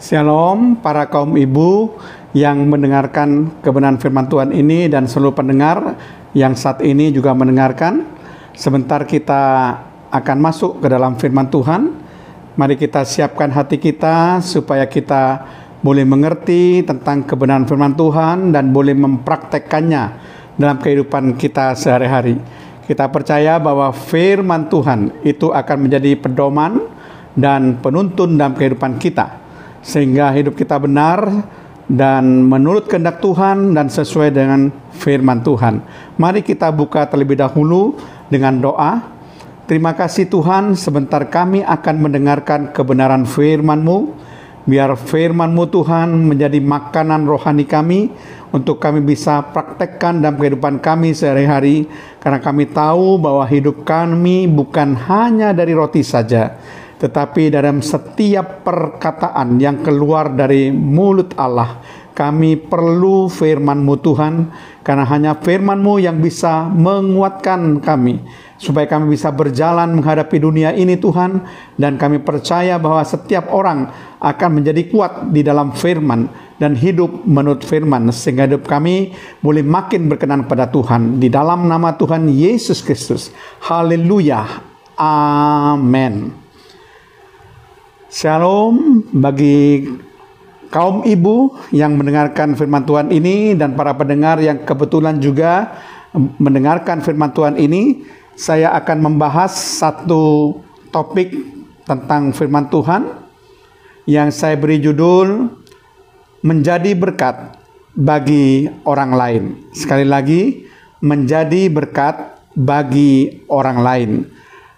Shalom para kaum ibu yang mendengarkan kebenaran firman Tuhan ini dan seluruh pendengar yang saat ini juga mendengarkan. Sebentar kita akan masuk ke dalam firman Tuhan. Mari kita siapkan hati kita supaya kita boleh mengerti tentang kebenaran firman Tuhan dan boleh mempraktekkannya dalam kehidupan kita sehari-hari. Kita percaya bahwa firman Tuhan itu akan menjadi pedoman dan penuntun dalam kehidupan kita, sehingga hidup kita benar dan menurut kehendak Tuhan dan sesuai dengan firman Tuhan. Mari kita buka terlebih dahulu dengan doa. Terima kasih Tuhan, sebentar kami akan mendengarkan kebenaran firman-Mu. Biar firman-Mu Tuhan menjadi makanan rohani kami untuk kami bisa praktekkan dalam kehidupan kami sehari-hari. Karena kami tahu bahwa hidup kami bukan hanya dari roti saja, tetapi dalam setiap perkataan yang keluar dari mulut Allah. Kami perlu firman-Mu Tuhan, karena hanya firman-Mu yang bisa menguatkan kami, supaya kami bisa berjalan menghadapi dunia ini Tuhan. Dan kami percaya bahwa setiap orang akan menjadi kuat di dalam firman dan hidup menurut firman, sehingga hidup kami boleh makin berkenan kepada Tuhan. Di dalam nama Tuhan Yesus Kristus. Haleluya. Amin. Shalom bagi kaum ibu yang mendengarkan firman Tuhan ini dan para pendengar yang kebetulan juga mendengarkan firman Tuhan ini. Saya akan membahas satu topik tentang firman Tuhan yang saya beri judul menjadi berkat bagi orang lain. Sekali lagi, menjadi berkat bagi orang lain.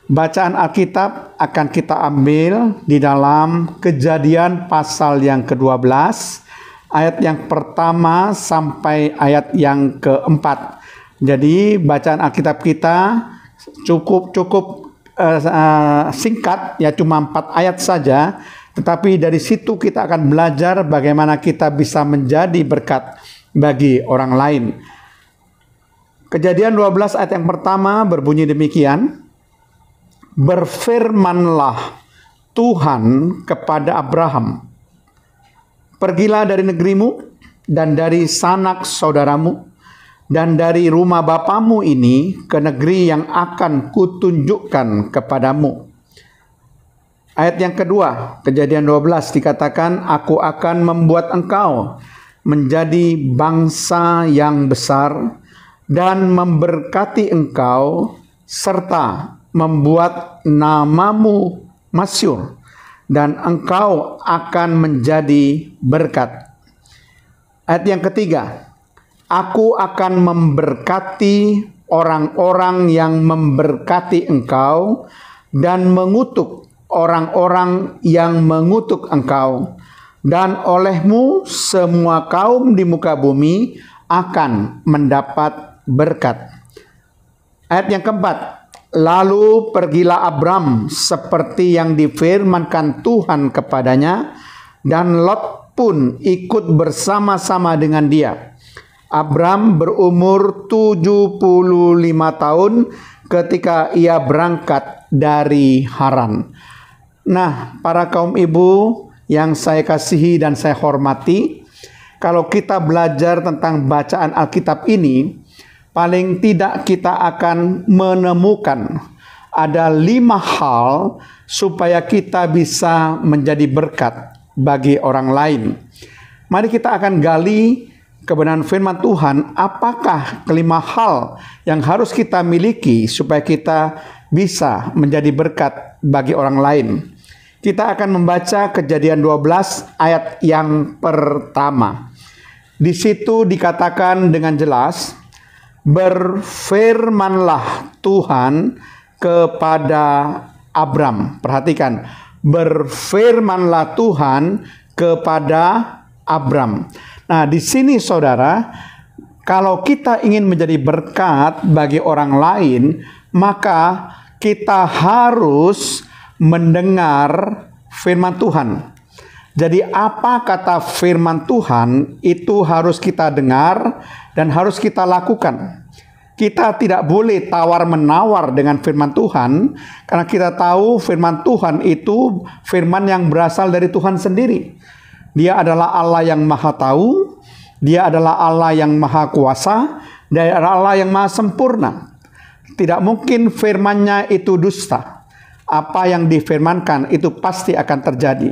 Bacaan Alkitab akan kita ambil di dalam Kejadian pasal yang ke-12, ayat yang pertama sampai ayat yang keempat. Jadi bacaan Alkitab kita cukup singkat, ya cuma 4 ayat saja. Tetapi dari situ kita akan belajar bagaimana kita bisa menjadi berkat bagi orang lain. Kejadian 12 ayat yang pertama berbunyi demikian. Berfirmanlah Tuhan kepada Abraham, pergilah dari negerimu dan dari sanak saudaramu dan dari rumah bapamu ini ke negeri yang akan kutunjukkan kepadamu. Ayat yang kedua, Kejadian 12 dikatakan, aku akan membuat engkau menjadi bangsa yang besar dan memberkati engkau serta membuat namamu masyhur, dan engkau akan menjadi berkat. Ayat yang ketiga, aku akan memberkati orang-orang yang memberkati engkau dan mengutuk orang-orang yang mengutuk engkau, dan olehmu semua kaum di muka bumi akan mendapat berkat. Ayat yang keempat, lalu pergilah Abram seperti yang difirmankan Tuhan kepadanya, dan Lot pun ikut bersama-sama dengan dia. Abram berumur 75 tahun ketika ia berangkat dari Haran. Nah, para kaum ibu yang saya kasihi dan saya hormati, kalau kita belajar tentang bacaan Alkitab ini, paling tidak kita akan menemukan ada 5 hal supaya kita bisa menjadi berkat bagi orang lain. Mari kita akan gali kebenaran firman Tuhan. Apakah kelima hal yang harus kita miliki supaya kita bisa menjadi berkat bagi orang lain? Kita akan membaca Kejadian 12 ayat yang pertama. Di situ dikatakan dengan jelas, berfirmanlah Tuhan kepada Abram. Perhatikan, berfirmanlah Tuhan kepada Abram. Nah, di sini saudara, kalau kita ingin menjadi berkat bagi orang lain, maka kita harus mendengar firman Tuhan. Jadi apa kata firman Tuhan itu harus kita dengar dan harus kita lakukan. Kita tidak boleh tawar-menawar dengan firman Tuhan, karena kita tahu firman Tuhan itu firman yang berasal dari Tuhan sendiri. Dia adalah Allah yang maha tahu, Dia adalah Allah yang maha kuasa, Dia adalah Allah yang maha sempurna. Tidak mungkin firman-Nya itu dusta. Apa yang difirmankan itu pasti akan terjadi.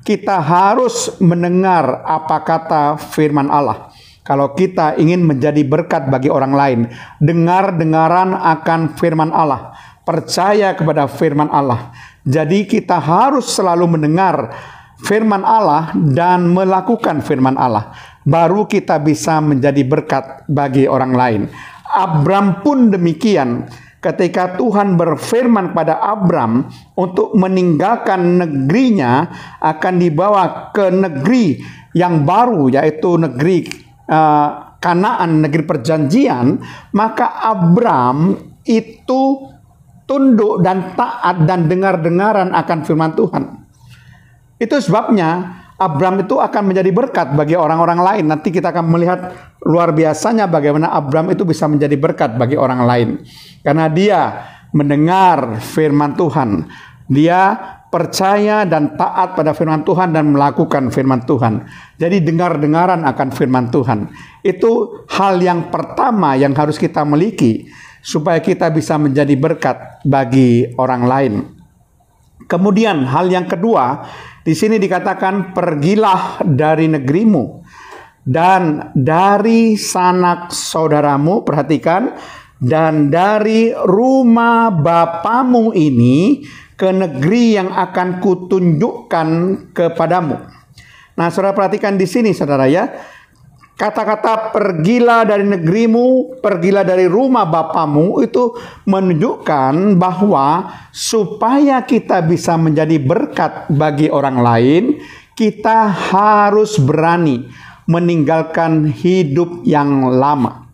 Kita harus mendengar apa kata firman Allah. Kalau kita ingin menjadi berkat bagi orang lain, dengar-dengaran akan firman Allah, percaya kepada firman Allah. Jadi kita harus selalu mendengar firman Allah dan melakukan firman Allah. Baru kita bisa menjadi berkat bagi orang lain. Abram pun demikian. Ketika Tuhan berfirman pada Abram untuk meninggalkan negerinya, akan dibawa ke negeri yang baru, yaitu negeri Kanaan, negeri perjanjian, maka Abram itu tunduk dan taat dan dengar-dengaran akan firman Tuhan. Itu sebabnya Abram itu akan menjadi berkat bagi orang-orang lain. Nanti kita akan melihat luar biasanya bagaimana Abram itu bisa menjadi berkat bagi orang lain. Karena dia mendengar firman Tuhan. Dia percaya dan taat pada firman Tuhan dan melakukan firman Tuhan. Jadi dengar-dengaran akan firman Tuhan. Itu hal yang pertama yang harus kita miliki supaya kita bisa menjadi berkat bagi orang lain. Kemudian hal yang kedua, di sini dikatakan pergilah dari negerimu dan dari sanak saudaramu, perhatikan, dan dari rumah bapamu ini ke negeri yang akan kutunjukkan kepadamu. Nah, saudara perhatikan di sini, saudara ya. Kata-kata pergilah dari negerimu, pergilah dari rumah bapamu itu menunjukkan bahwa supaya kita bisa menjadi berkat bagi orang lain, kita harus berani meninggalkan hidup yang lama.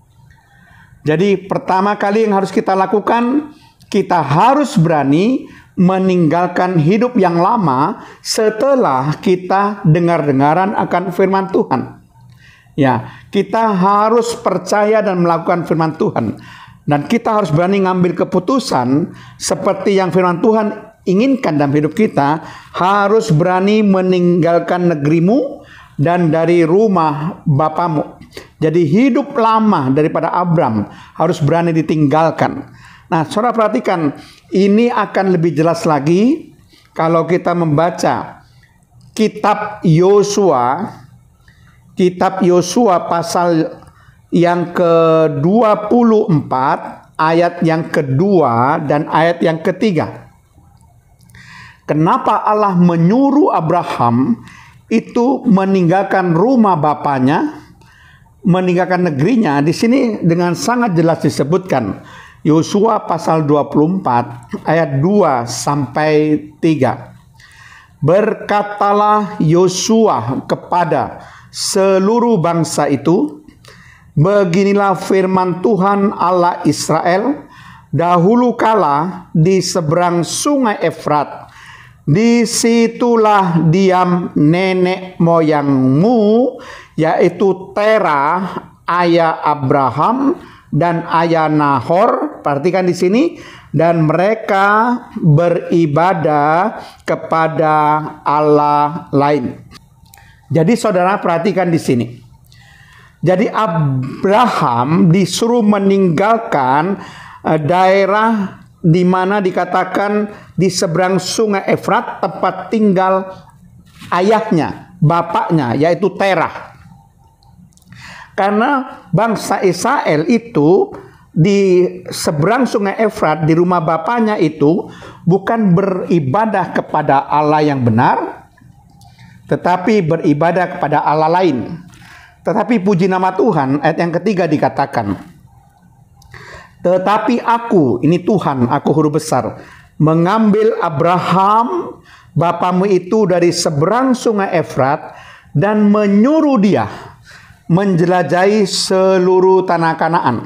Jadi pertama kali yang harus kita lakukan, kita harus berani meninggalkan hidup yang lama setelah kita dengar-dengaran akan firman Tuhan. Ya, kita harus percaya dan melakukan firman Tuhan. Dan kita harus berani ngambil keputusan seperti yang firman Tuhan inginkan dalam hidup kita. Harus berani meninggalkan negerimu dan dari rumah bapamu. Jadi hidup lama daripada Abram harus berani ditinggalkan. Nah, saudara perhatikan, ini akan lebih jelas lagi kalau kita membaca kitab Yosua. Kitab Yosua pasal yang ke-24 ayat yang kedua dan ayat yang ketiga. Kenapa Allah menyuruh Abraham itu meninggalkan rumah bapaknya, meninggalkan negerinya? Di sini dengan sangat jelas disebutkan. Yosua pasal 24 ayat 2 sampai 3. Berkatalah Yosua kepada seluruh bangsa itu, beginilah firman Tuhan Allah Israel, dahulu kala di seberang sungai Efrat, disitulah diam nenek moyangmu, yaitu Terah, ayah Abraham dan ayah Nahor. Perhatikan di sini, dan mereka beribadah kepada Allah lain. Jadi saudara perhatikan di sini. Jadi Abraham disuruh meninggalkan daerah di mana dikatakan di seberang sungai Efrat, tempat tinggal ayahnya, bapaknya, yaitu Terah. Karena bangsa Israel itu di seberang sungai Efrat, di rumah bapaknya itu bukan beribadah kepada Allah yang benar, tetapi beribadah kepada Allah lain. Tetapi puji nama Tuhan, ayat yang ketiga dikatakan, tetapi aku, ini Tuhan, aku huruf besar, mengambil Abraham, bapamu itu dari seberang sungai Efrat, dan menyuruh dia menjelajahi seluruh tanah Kanaan.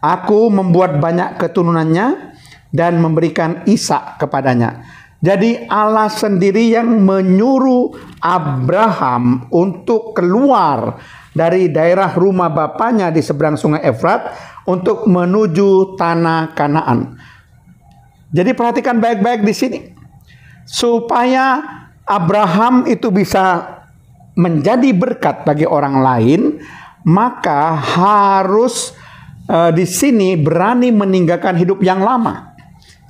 Aku membuat banyak keturunannya dan memberikan Ishak kepadanya. Jadi Allah sendiri yang menyuruh Abraham untuk keluar dari daerah rumah bapaknya di seberang sungai Efrat untuk menuju tanah Kanaan. Jadi perhatikan baik-baik di sini. Supaya Abraham itu bisa menjadi berkat bagi orang lain, maka harus di sini berani meninggalkan hidup yang lama.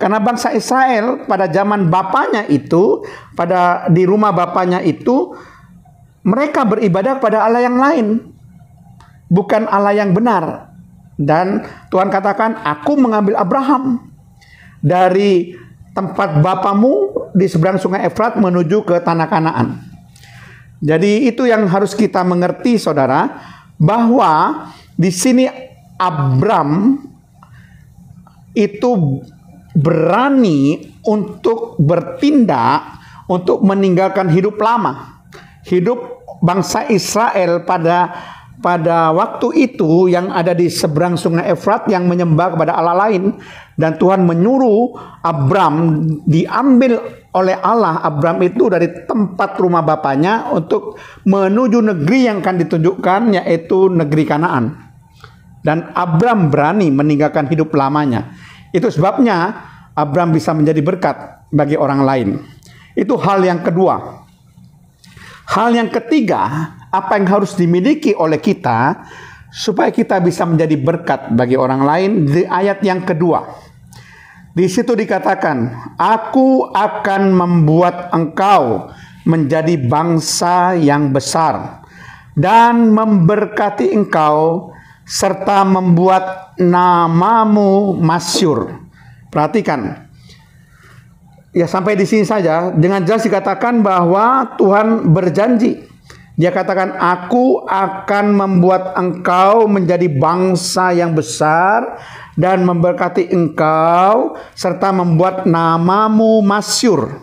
Karena bangsa Israel pada zaman bapaknya itu, di rumah bapaknya itu, mereka beribadah kepada Allah yang lain, bukan Allah yang benar. Dan Tuhan katakan, aku mengambil Abraham dari tempat bapamu di seberang sungai Efrat menuju ke tanah Kanaan. Jadi itu yang harus kita mengerti, saudara, bahwa di sini Abram itu berani untuk bertindak untuk meninggalkan hidup lama, hidup bangsa Israel pada waktu itu yang ada di seberang sungai Efrat yang menyembah kepada Allah lain. Dan Tuhan menyuruh Abram diambil oleh Allah, Abram itu dari tempat rumah bapaknya untuk menuju negeri yang akan ditunjukkan, yaitu negeri Kanaan. Dan Abram berani meninggalkan hidup lamanya. Itu sebabnya Abram bisa menjadi berkat bagi orang lain. Itu hal yang kedua. Hal yang ketiga, apa yang harus dimiliki oleh kita supaya kita bisa menjadi berkat bagi orang lain, di ayat yang kedua. Di situ dikatakan, aku akan membuat engkau menjadi bangsa yang besar dan memberkati engkau serta membuat namamu masyhur. Perhatikan. Ya, sampai di sini saja. Dengan jelas dikatakan bahwa Tuhan berjanji. Dia katakan, aku akan membuat engkau menjadi bangsa yang besar dan memberkati engkau serta membuat namamu masyhur.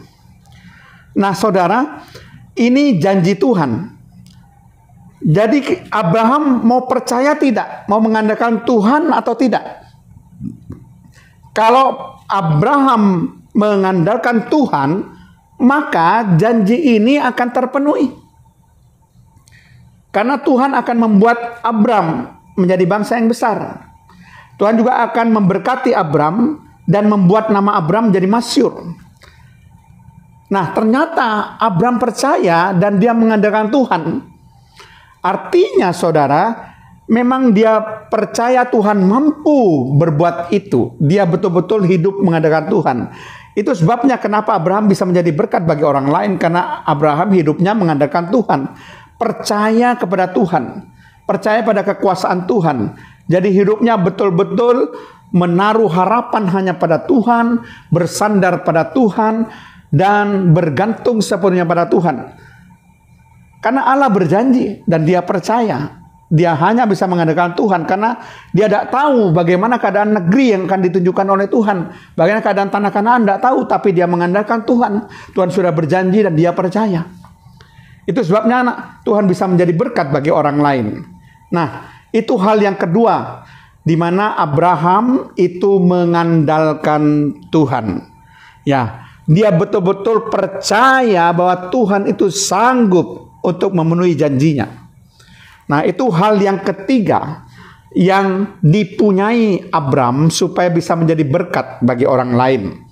Nah, saudara, ini janji Tuhan. Jadi Abraham mau percaya tidak? Mau mengandalkan Tuhan atau tidak? Kalau Abraham mengandalkan Tuhan, maka janji ini akan terpenuhi. Karena Tuhan akan membuat Abram menjadi bangsa yang besar. Tuhan juga akan memberkati Abram dan membuat nama Abram menjadi masyhur. Nah, ternyata Abram percaya dan dia mengandalkan Tuhan. Artinya, saudara, memang dia percaya Tuhan mampu berbuat itu. Dia betul-betul hidup mengandalkan Tuhan. Itu sebabnya kenapa Abraham bisa menjadi berkat bagi orang lain, karena Abraham hidupnya mengandalkan Tuhan. Percaya kepada Tuhan, percaya pada kekuasaan Tuhan. Jadi hidupnya betul-betul menaruh harapan hanya pada Tuhan, bersandar pada Tuhan, dan bergantung sepenuhnya pada Tuhan. Karena Allah berjanji dan dia percaya. Dia hanya bisa mengandalkan Tuhan karena dia tidak tahu bagaimana keadaan negeri yang akan ditunjukkan oleh Tuhan. Bagaimana keadaan tanah Kanaan tidak tahu, tapi dia mengandalkan Tuhan. Tuhan sudah berjanji dan dia percaya. Itu sebabnya Tuhan bisa menjadi berkat bagi orang lain. Nah, itu hal yang kedua, di mana Abraham itu mengandalkan Tuhan. Ya, dia betul-betul percaya bahwa Tuhan itu sanggup untuk memenuhi janjinya. Nah, itu hal yang ketiga yang dipunyai Abram supaya bisa menjadi berkat bagi orang lain.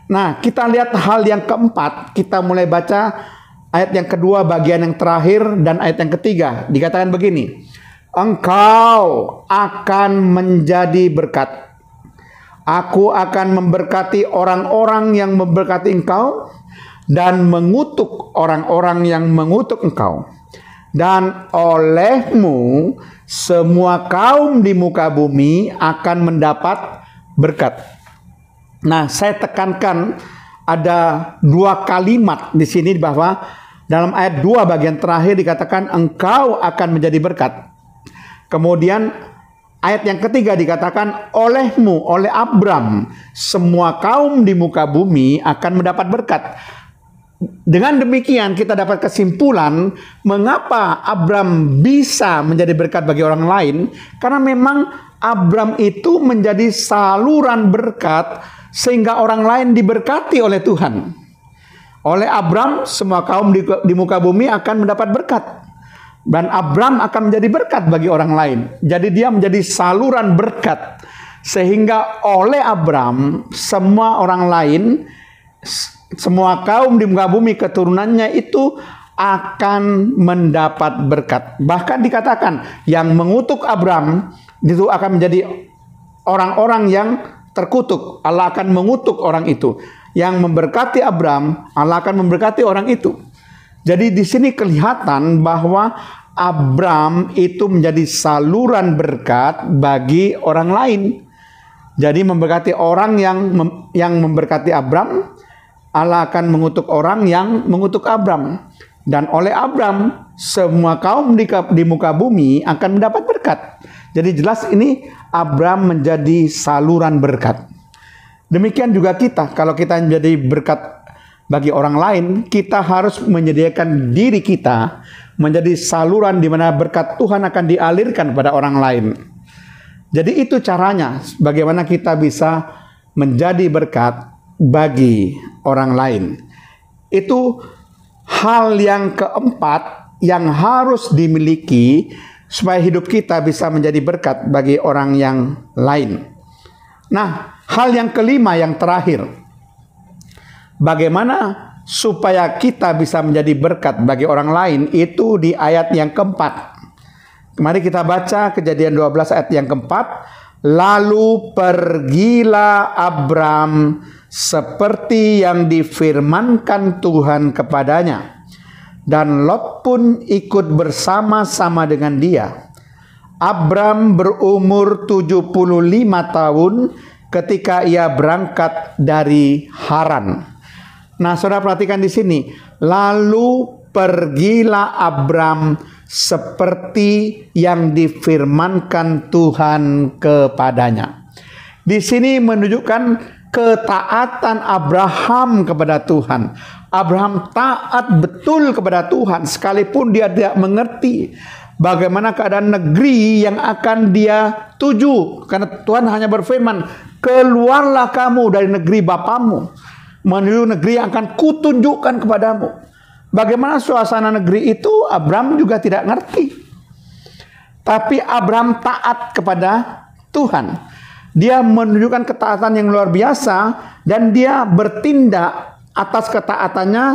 Nah, kita lihat hal yang keempat. Kita mulai baca ayat yang kedua, bagian yang terakhir, dan ayat yang ketiga. Dikatakan begini, engkau akan menjadi berkat. Aku akan memberkati orang-orang yang memberkati engkau, dan mengutuk orang-orang yang mengutuk engkau. Dan olehmu semua kaum di muka bumi akan mendapat berkat. Nah, saya tekankan ada dua kalimat di sini bahwa dalam ayat 2 bagian terakhir dikatakan engkau akan menjadi berkat. Kemudian ayat yang ketiga dikatakan olehmu, oleh Abram, semua kaum di muka bumi akan mendapat berkat. Dengan demikian kita dapat kesimpulan mengapa Abram bisa menjadi berkat bagi orang lain. Karena memang Abram itu menjadi saluran berkat sehingga orang lain diberkati oleh Tuhan. Oleh Abram semua kaum di muka bumi akan mendapat berkat. Dan Abram akan menjadi berkat bagi orang lain. Jadi dia menjadi saluran berkat. Sehingga oleh Abram semua orang lain, semua kaum di muka bumi keturunannya itu akan mendapat berkat. Bahkan dikatakan yang mengutuk Abram itu akan menjadi orang-orang yang terkutuk. Allah akan mengutuk orang itu. Yang memberkati Abram, Allah akan memberkati orang itu. Jadi di sini kelihatan bahwa Abram itu menjadi saluran berkat bagi orang lain. Jadi memberkati orang yang memberkati Abram, Allah akan mengutuk orang yang mengutuk Abram. Dan oleh Abram, semua kaum di muka bumi akan mendapat berkat. Jadi jelas ini Abram menjadi saluran berkat. Demikian juga kita, kalau kita menjadi berkat bagi orang lain, kita harus menyediakan diri kita menjadi saluran di mana berkat Tuhan akan dialirkan kepada orang lain. Jadi itu caranya, bagaimana kita bisa menjadi berkat bagi orang lain. Itu hal yang keempat yang harus dimiliki supaya hidup kita bisa menjadi berkat bagi orang yang lain. Nah, hal yang kelima yang terakhir, bagaimana supaya kita bisa menjadi berkat bagi orang lain, itu di ayat yang keempat. Mari kita baca Kejadian 12 ayat yang keempat. Lalu pergilah Abram seperti yang difirmankan Tuhan kepadanya, dan Lot pun ikut bersama-sama dengan dia. Abram berumur 75 tahun ketika ia berangkat dari Haran. Nah, saudara perhatikan di sini. Lalu pergilah Abram seperti yang difirmankan Tuhan kepadanya. Di sini menunjukkan ketaatan Abraham kepada Tuhan. Abraham taat betul kepada Tuhan sekalipun dia tidak mengerti bagaimana keadaan negeri yang akan dia tuju. Karena Tuhan hanya berfirman, keluarlah kamu dari negeri bapamu menuju negeri yang akan kutunjukkan kepadamu. Bagaimana suasana negeri itu Abram juga tidak ngerti. Tapi Abram taat kepada Tuhan. Dia menunjukkan ketaatan yang luar biasa dan dia bertindak atas ketaatannya,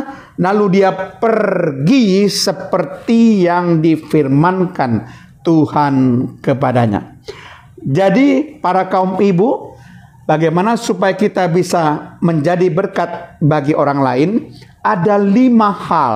lalu dia pergi seperti yang difirmankan Tuhan kepadanya. Jadi para kaum ibu, bagaimana supaya kita bisa menjadi berkat bagi orang lain? Ada 5 hal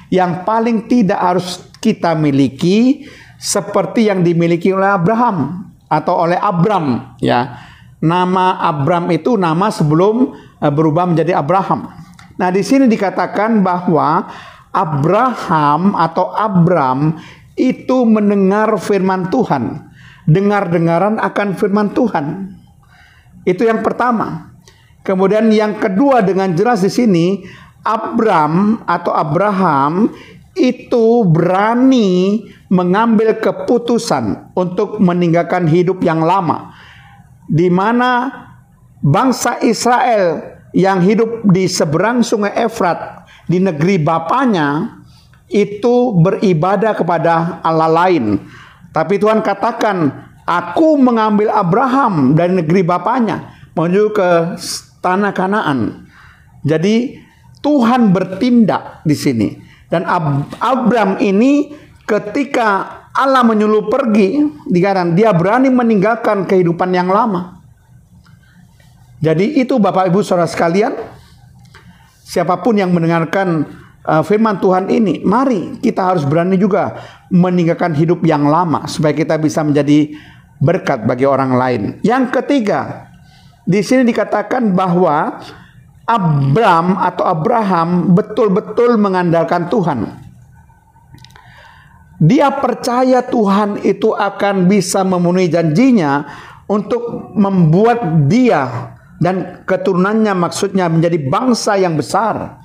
yang paling tidak harus kita miliki seperti yang dimiliki oleh Abraham atau oleh Abram, ya. Nama Abram itu nama sebelum berubah menjadi Abraham. Nah, di sini dikatakan bahwa Abraham atau Abram itu mendengar firman Tuhan, dengar-dengaran akan firman Tuhan. Itu yang pertama. Kemudian yang kedua, dengan jelas di sini Abram atau Abraham itu berani mengambil keputusan untuk meninggalkan hidup yang lama, di mana bangsa Israel yang hidup di seberang sungai Efrat di negeri bapaknya itu beribadah kepada Allah lain. Tapi Tuhan katakan, aku mengambil Abraham dari negeri bapaknya menuju ke tanah Kanaan. Jadi Tuhan bertindak di sini. Dan Abram ini ketika Allah menyuruh pergi, dikatakan dia berani meninggalkan kehidupan yang lama. Jadi itu Bapak Ibu Saudara sekalian, siapapun yang mendengarkan firman Tuhan ini, mari kita harus berani juga meninggalkan hidup yang lama supaya kita bisa menjadi berkat bagi orang lain. Yang ketiga, di sini dikatakan bahwa Abram atau Abraham betul-betul mengandalkan Tuhan. Dia percaya Tuhan itu akan bisa memenuhi janjinya untuk membuat dia dan keturunannya, maksudnya menjadi bangsa yang besar,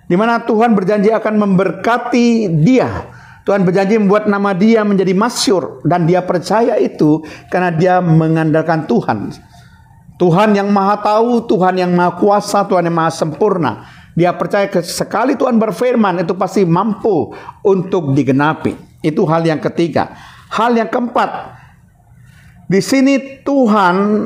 di mana Tuhan berjanji akan memberkati dia. Tuhan berjanji membuat nama dia menjadi masyhur, dan dia percaya itu karena dia mengandalkan Tuhan. Tuhan yang maha tahu, Tuhan yang maha kuasa, Tuhan yang maha sempurna. Dia percaya sekali Tuhan berfirman, itu pasti mampu untuk digenapi. Itu hal yang ketiga. Hal yang keempat, di sini Tuhan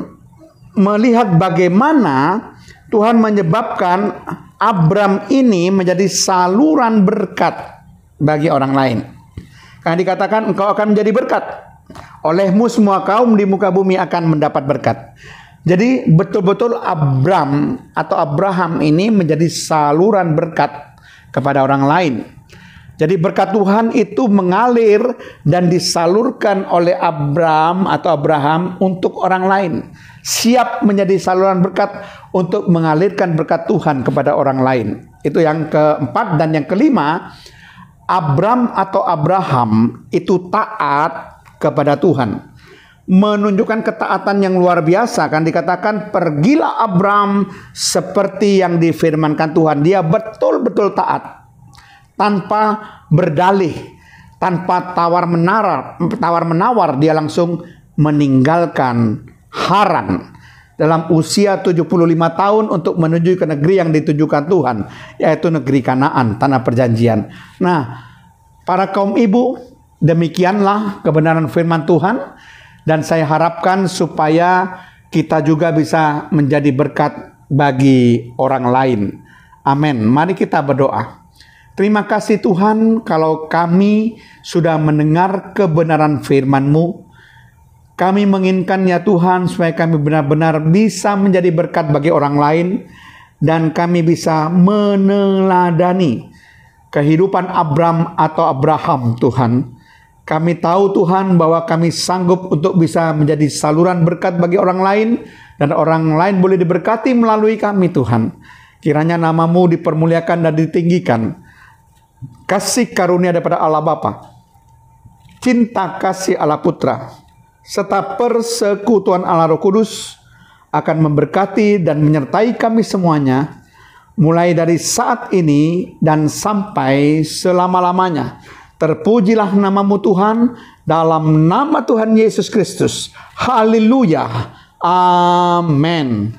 melihat bagaimana Tuhan menyebabkan Abram ini menjadi saluran berkat bagi orang lain. Karena dikatakan engkau akan menjadi berkat. Olehmu semua kaum di muka bumi akan mendapat berkat. Jadi betul-betul Abraham ini menjadi saluran berkat kepada orang lain. Jadi berkat Tuhan itu mengalir dan disalurkan oleh Abraham untuk orang lain. Siap menjadi saluran berkat untuk mengalirkan berkat Tuhan kepada orang lain. Itu yang keempat. Dan yang kelima, Abraham itu taat kepada Tuhan. Menunjukkan ketaatan yang luar biasa. Kan dikatakan pergilah Abraham seperti yang difirmankan Tuhan. Dia betul-betul taat. Tanpa berdalih, tanpa tawar menawar, dia langsung meninggalkan Haran dalam usia 75 tahun untuk menuju ke negeri yang ditujukan Tuhan, yaitu negeri Kanaan, tanah perjanjian. Nah, para kaum ibu, demikianlah kebenaran firman Tuhan, dan saya harapkan supaya kita juga bisa menjadi berkat bagi orang lain. Amin. Mari kita berdoa. Terima kasih Tuhan kalau kami sudah mendengar kebenaran firman-Mu. Kami menginginkan ya Tuhan supaya kami benar-benar bisa menjadi berkat bagi orang lain. Dan kami bisa meneladani kehidupan Abraham Tuhan. Kami tahu Tuhan bahwa kami sanggup untuk bisa menjadi saluran berkat bagi orang lain. Dan orang lain boleh diberkati melalui kami Tuhan. Kiranya nama-Mu dipermuliakan dan ditinggikan. Kasih karunia daripada Allah Bapa, cinta kasih Allah Putra, serta persekutuan Allah Roh Kudus akan memberkati dan menyertai kami semuanya, mulai dari saat ini dan sampai selama-lamanya. Terpujilah nama-Mu Tuhan, dalam nama Tuhan Yesus Kristus. Haleluya. Amin.